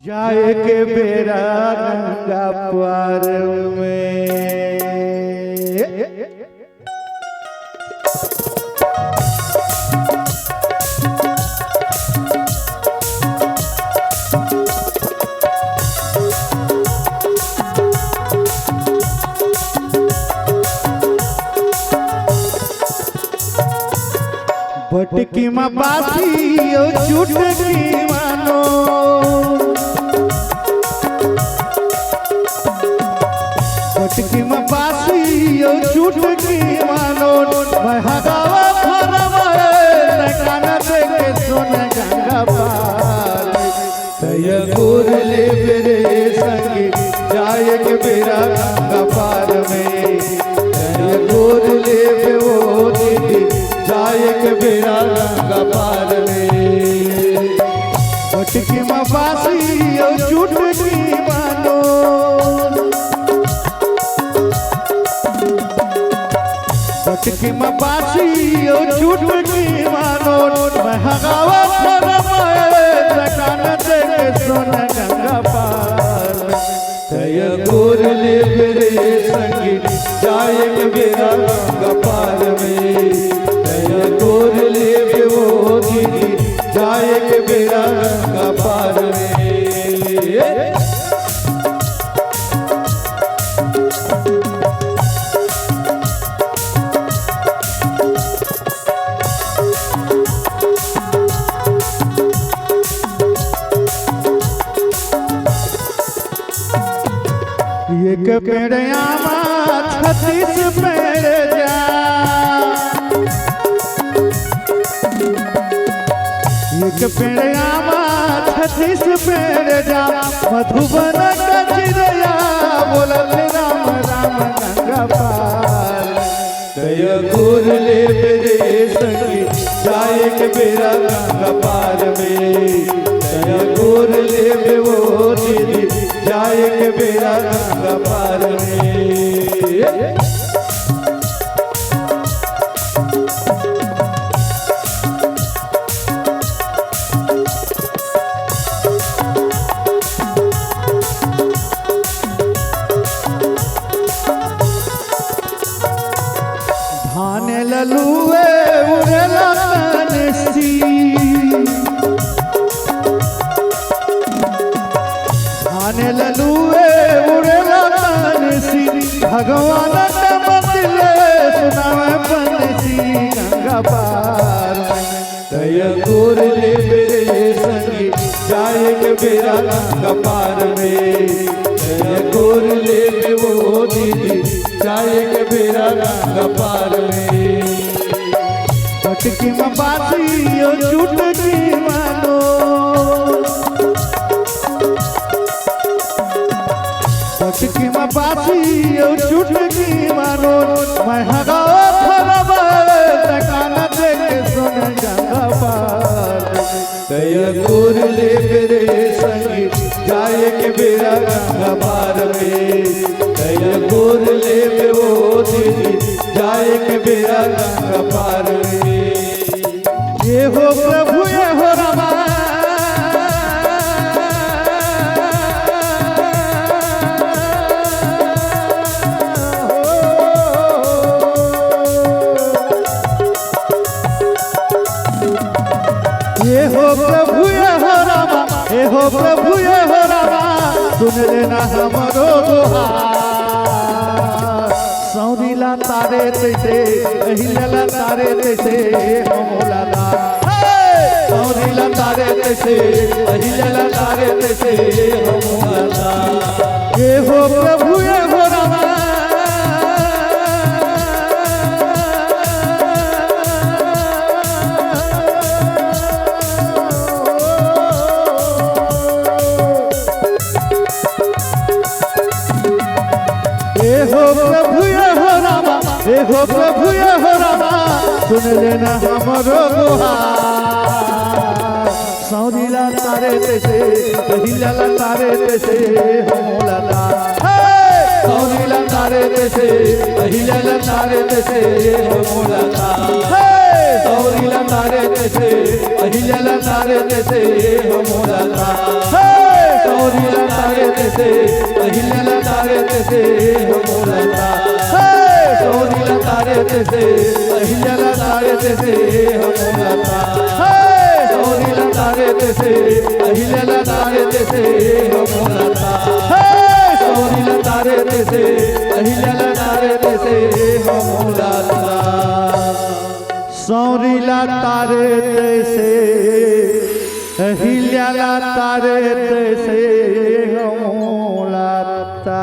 जाए के बेरा गंगा पार में बटकी में बासी ओ चुटकी मानो बटकी में बासी ओ चुटकी मानो मैं हगावा फरवा काना दे के सुन गंगा पार तय गुर ले मेरे संगी जाए के बेरा गंगा पार में तय गुर ले वो दीदी जाए के बेरा गंगा पार में बटकी में बासी ओ चुटकी मानो बटकी में बासी ओ चुटकी मानो मैं हगावा फरमा कान दे के सुन गंगा पार तय गुर ले मेरे संगी जाए के बेरा गंगा पार में तय गुर ले वो दीदी जाए के बेरा गंगा पार में एक पेड़ आमा 36 पेड़ जा एक पेड़ आमा 36 पेड़ जा मधुबन का चिड़िया बोलत राम राम गंगा पार तय गुर ले मेरे संगी जाए के बेरा गंगा पार में तय गुर ले वो दीदी जाए के बेरा गंगा पार में धान ललुए उड़ला तनसी धान ललुए उड़ला तनसी भगवान ने बदले सुनावे बंसी गंगा पार तय गुर ले मेरे संगी जाए के बेरा गंगा पार में तय गुर ले वो दीदी जाए के बेरा गंगा पार में बटकी में बासी ओ चुटकी मानो बटकी में बासी ओ चुटकी मानो मैं हगावा फरवा कान दे के सुन गंगा पार तय गुर ले मेरे संगी जाए के बेरा गंगा पार में तय गुर ले वो दीदी जाए के बेरा गंगा पार में ये हो प्रभु ये हो रमा ये हो प्रभु ये हो रमा ये हो प्रभु ये हो रमा सुन लेना हमरो दुहार सौरीला तारे तैसे अहिला तारे तैसे हमोला ला सौरीला तारे तैसे अहिला तारे तैसे हमोला ला ये हो प्रभु ये हो रमा हो प्रभु ये हो रामा सुन लेना हमरो दुहार सौरीला तारे तैसे अहिला तारे तैसे हमोला ला सौरीला तारे तैसे अहिला तारे तैसे हमोला ला सौरीला तारे तैसे अहिला तारे तैसे हमोला ला से अहिल्या तारे से हमोलता सौरीला तारे से अहिल्या तारे से हमोलता सौरीला तारे से अहिल्या तारे से हमोलता सौरीला तारे से अहिल्या तारे से हमोलता सौरीला तारे से अहिल्या तारे से हमोलता।